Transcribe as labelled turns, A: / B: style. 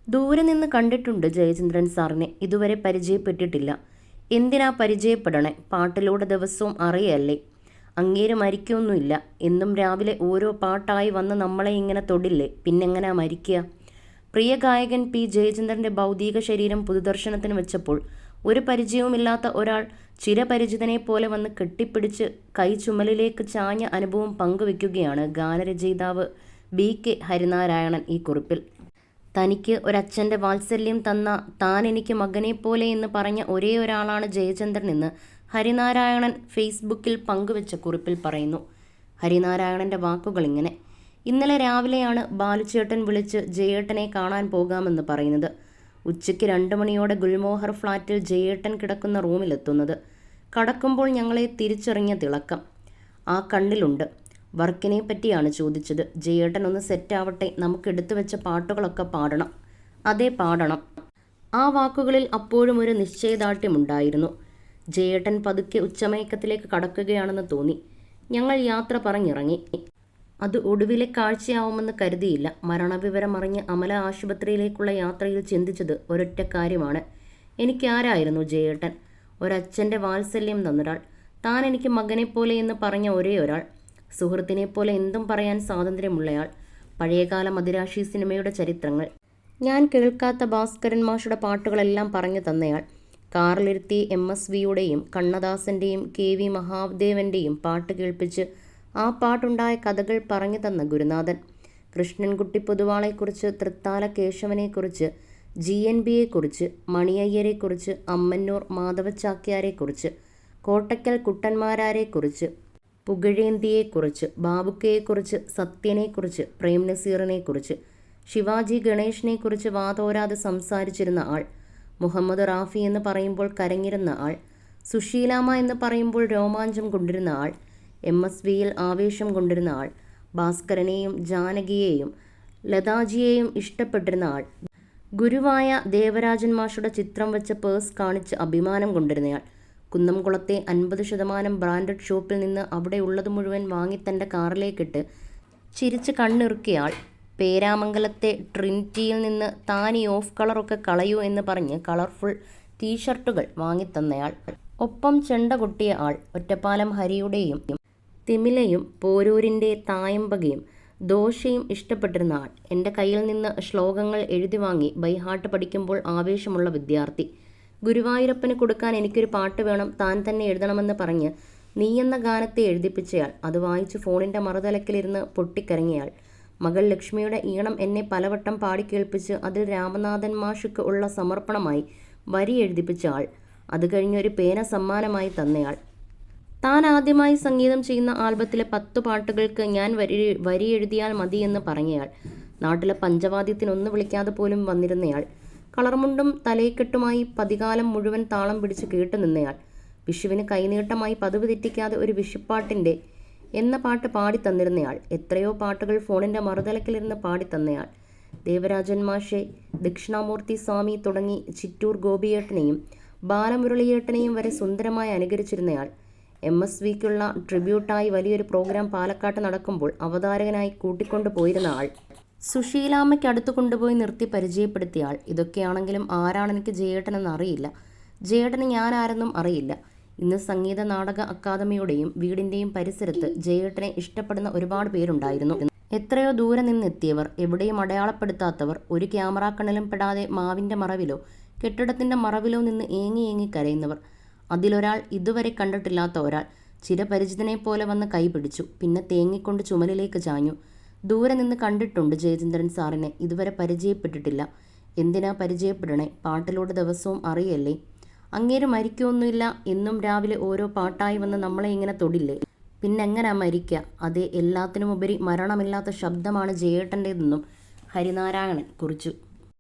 A: ദൂരെ നിന്ന് കണ്ടിട്ടുണ്ട് ജയചന്ദ്രൻ സാറിനെ, ഇതുവരെ പരിചയപ്പെട്ടിട്ടില്ല. എന്തിനാ പരിചയപ്പെടണേ? പാട്ടിലൂടെ ദിവസവും അറിയല്ലേ. അങ്ങേര് മരിക്കൊന്നുമില്ല. എന്നും രാവിലെ ഓരോ പാട്ടായി വന്ന് നമ്മളെ ഇങ്ങനെ തൊടില്ലേ, പിന്നെങ്ങനാ മരിക്കുക? പ്രിയ ഗായകൻ പി ജയചന്ദ്രൻ്റെ ഭൗതിക ശരീരം പൊതുദർശനത്തിന് വെച്ചപ്പോൾ ഒരു പരിചയവുമില്ലാത്ത ഒരാൾ ചിരപരിചിതനെ പോലെ വന്ന് കെട്ടിപ്പിടിച്ച് കൈചുമലിലേക്ക് ചാഞ്ഞ അനുഭവം പങ്കുവെക്കുകയാണ് ഗാനരചയിതാവ് BK ഹരിനാരായണൻ ഈ കുറിപ്പിൽ. തനിക്ക് ഒരച്ഛൻ്റെ വാത്സല്യം തന്ന, താൻ എനിക്ക് മകനെപ്പോലെ എന്ന് പറഞ്ഞ ഒരേ ഒരാളാണ് ജയചന്ദ്രൻ എന്ന് ഹരിനാരായണൻ ഫേസ്ബുക്കിൽ പങ്കുവെച്ച കുറിപ്പിൽ പറയുന്നു. ഹരിനാരായണൻ്റെ വാക്കുകൾ ഇങ്ങനെ: ഇന്നലെ രാവിലെയാണ് ബാലുച്ചേട്ടൻ വിളിച്ച് ജയേട്ടനെ കാണാൻ പോകാമെന്ന് പറയുന്നത്. ഉച്ചയ്ക്ക് 2 മണിയോടെ ഗുൽമോഹർ ഫ്ലാറ്റിൽ ജയേട്ടൻ കിടക്കുന്ന റൂമിലെത്തുന്നത്. കടക്കുമ്പോൾ ഞങ്ങളെ തിരിച്ചറിഞ്ഞ തിളക്കം ആ കണ്ണിലുണ്ട്. വർക്കിനെ പറ്റിയാണ് ചോദിച്ചത്. ജയേട്ടൻ ഒന്ന് സെറ്റാവട്ടെ, നമുക്ക് എടുത്തു വെച്ച പാട്ടുകളൊക്കെ പാടണം. അതേ പാടണം. ആ വാക്കുകളിൽ അപ്പോഴും ഒരു നിശ്ചയദാർഢ്യമുണ്ടായിരുന്നു. ജയേട്ടൻ പതുക്കെ ഉച്ചമയക്കത്തിലേക്ക് കടക്കുകയാണെന്ന് തോന്നി. ഞങ്ങൾ യാത്ര പറഞ്ഞിറങ്ങി. അത് ഒടുവിലെ കാഴ്ചയാവുമെന്ന് കരുതിയില്ല. മരണവിവരം അറിഞ്ഞ് അമല ആശുപത്രിയിലേക്കുള്ള യാത്രയിൽ ചിന്തിച്ചത് ഒരൊറ്റ കാര്യമാണ്: എനിക്കാരായിരുന്നു ജയേട്ടൻ? ഒരച്ഛൻ്റെ വാത്സല്യം തന്നൊരാൾ, താൻ എനിക്ക് മകനെപ്പോലെ എന്ന് പറഞ്ഞ ഒരേ ഒരാൾ, സുഹൃത്തിനെപ്പോലെ എന്തും പറയാൻ സ്വാതന്ത്ര്യമുള്ളയാൾ, പഴയകാല മദിരാശി സിനിമയുടെ ചരിത്രങ്ങൾ ഞാൻ കേൾക്കാത്ത ഭാസ്കരൻ മാഷുടെ പാട്ടുകളെല്ലാം പറഞ്ഞു തന്നയാൾ, കാറിലിരുത്തി MSVയുടെയും കണ്ണദാസൻ്റെയും KV മഹാദേവൻ്റെയും പാട്ട് കേൾപ്പിച്ച് ആ പാട്ടുണ്ടായ കഥകൾ പറഞ്ഞു തന്ന ഗുരുനാഥൻ, കൃഷ്ണൻകുട്ടി പൊതുവാളെക്കുറിച്ച്, തൃത്താല കേശവനെക്കുറിച്ച്, GNBയെക്കുറിച്ച്, മണിയയ്യരെക്കുറിച്ച്, അമ്മന്നൂർ മാധവച്ചാക്യാരെക്കുറിച്ച്, കോട്ടയ്ക്കൽ കുട്ടന്മാരാരെക്കുറിച്ച്, പുകഴേന്തിയെക്കുറിച്ച്, ബാബുക്കയെക്കുറിച്ച്, സത്യനെക്കുറിച്ച്, പ്രേം നസീറിനെക്കുറിച്ച്, ശിവാജി ഗണേഷിനെക്കുറിച്ച് വാതോരാതെ സംസാരിച്ചിരുന്ന ആൾ, മുഹമ്മദ് റാഫി എന്ന് പറയുമ്പോൾ കരഞ്ഞിരുന്ന ആൾ, സുശീലാമ്മ എന്ന് പറയുമ്പോൾ രോമാഞ്ചം കൊണ്ടിരുന്ന ആൾ, MSVയിൽ ആവേശം കൊണ്ടിരുന്ന ആൾ, ഭാസ്കരനെയും ജാനകിയെയും ലതാജിയെയും ഇഷ്ടപ്പെട്ടിരുന്ന ആൾ, ഗുരുവായ ദേവരാജൻ മാഷുടെ ചിത്രം വെച്ച പേഴ്സ് കാണിച്ച് അഭിമാനം കൊണ്ടിരുന്നയാൾ, കുന്നംകുളത്തെ 50% ബ്രാൻഡഡ് ഷോപ്പിൽ നിന്ന് അവിടെ ഉള്ളത് മുഴുവൻ വാങ്ങി തൻ്റെ കാറിലേക്കിട്ട് ചിരിച്ച് കണ്ണിറുക്കിയാൾ, പേരാമംഗലത്തെ ട്രിനിറ്റിയിൽ നിന്ന് താൻ ഈ ഓഫ് കളറൊക്കെ കളയൂ എന്ന് പറഞ്ഞ് കളർഫുൾ ടീഷർട്ടുകൾ വാങ്ങിത്തന്നയാൾ, ഒപ്പം ചെണ്ട കൊട്ടിയ ആൾ, ഒറ്റപ്പാലം ഹരിയുടെയും തിമിലയും പോരൂരിൻ്റെ തായമ്പകയും ദോശയും ഇഷ്ടപ്പെട്ടിരുന്ന ആൾ, എൻ്റെ കയ്യിൽ നിന്ന് ശ്ലോകങ്ങൾ എഴുതി വാങ്ങി ബൈഹാർട്ട് പഠിക്കുമ്പോൾ ആവേശമുള്ള വിദ്യാർത്ഥി, ഗുരുവായൂരപ്പന് കൊടുക്കാൻ എനിക്കൊരു പാട്ട് വേണം, താൻ തന്നെ എഴുതണമെന്ന് പറഞ്ഞ് നീ എന്ന ഗാനത്തെ എഴുതിപ്പിച്ചയാൾ, അത് വായിച്ച് ഫോണിൻ്റെ മറുതലക്കിലിരുന്ന് പൊട്ടിക്കരങ്ങിയാൾ, മകൾ ലക്ഷ്മിയുടെ ഈണം എന്നെ പലവട്ടം പാടിക്കേൾപ്പിച്ച് അതിൽ രാമനാഥൻ മാഷുക്ക് ഉള്ള സമർപ്പണമായി വരി എഴുതിപ്പിച്ച ആൾ, അത് കഴിഞ്ഞൊരു പേന സമ്മാനമായി തന്നയാൾ, താൻ ആദ്യമായി സംഗീതം ചെയ്യുന്ന ആൽബത്തിലെ 10 പാട്ടുകൾക്ക് ഞാൻ വരി എഴുതിയാൽ മതിയെന്ന് പറഞ്ഞയാൾ, നാട്ടിലെ പഞ്ചവാദ്യത്തിനൊന്ന് വിളിക്കാതെ പോലും വന്നിരുന്നയാൾ, കളർമുണ്ടും തലയിക്കെട്ടുമായി പതികാലം മുഴുവൻ താളം പിടിച്ച് കേട്ടു നിന്നയാൾ, വിഷുവിന് കൈനീട്ടമായി പതിവ് തെറ്റിക്കാതെ ഒരു വിഷുപ്പാട്ടിൻ്റെ എന്ന പാട്ട് പാടിത്തന്നിരുന്നയാൾ, എത്രയോ പാട്ടുകൾ ഫോണിൻ്റെ മറുതലക്കിലിരുന്ന് പാടിത്തന്നയാൾ, ദേവരാജൻ മാഷെ, ദക്ഷിണാമൂർത്തി സ്വാമി തുടങ്ങി ചിറ്റൂർ ഗോപിയേട്ടനെയും ബാലമുരളിയേട്ടനെയും വരെ സുന്ദരമായി അനുകരിച്ചിരുന്നയാൾ, MSVക്കുള്ള ട്രിബ്യൂട്ടായി വലിയൊരു പ്രോഗ്രാം പാലക്കാട്ട് നടക്കുമ്പോൾ അവതാരകനായി കൂട്ടിക്കൊണ്ടു പോയിരുന്ന ആൾ, സുശീലാമ്മയ്ക്ക് അടുത്ത് കൊണ്ടുപോയി നിർത്തി പരിചയപ്പെടുത്തിയ ആൾ. ഇതൊക്കെയാണെങ്കിലും ആരാണെനിക്ക് ജയേട്ടനെന്ന് അറിയില്ല, ജയേട്ടന് ഞാൻ ആരെന്നും അറിയില്ല. ഇന്ന് സംഗീത നാടക അക്കാദമിയുടെയും വീടിൻ്റെയും പരിസരത്ത് ജയേട്ടനെ ഇഷ്ടപ്പെടുന്ന ഒരുപാട് പേരുണ്ടായിരുന്നു. എത്രയോ ദൂരെ നിന്നെത്തിയവർ, എവിടെയും അടയാളപ്പെടുത്താത്തവർ, ഒരു ക്യാമറ കണ്ണിലും പെടാതെ മാവിൻ്റെ മറവിലോ കെട്ടിടത്തിൻ്റെ മറവിലോ നിന്ന് ഏങ്ങി ഏങ്ങി കരയുന്നവർ. അതിലൊരാൾ, ഇതുവരെ കണ്ടിട്ടില്ലാത്ത ഒരാൾ, ചിരപരിചിതനെ പോലെ വന്ന് കൈപിടിച്ചു, പിന്നെ തേങ്ങിക്കൊണ്ട് ചുമലിലേക്ക് ചാഞ്ഞു. ദൂരെ നിന്ന് കണ്ടിട്ടുണ്ട് ജയചന്ദ്രൻ സാറിനെ, ഇതുവരെ പരിചയപ്പെട്ടിട്ടില്ല. എന്തിനാ പരിചയപ്പെടണേ? പാട്ടിലൂടെ ദിവസവും അറിയല്ലേ. അങ്ങേര് മരിക്കൊന്നുമില്ല. എന്നും രാവിലെ ഓരോ പാട്ടായി വന്ന് നമ്മളെ ഇങ്ങനെ തൊടില്ലേ, പിന്നെങ്ങനാ മരിക്കുക? അതേ, എല്ലാത്തിനുമുപരി മരണമില്ലാത്ത ശബ്ദമാണ് ജയേട്ടൻ്റെതെന്നും ഹരിനാരായണൻ കുറിച്ചു.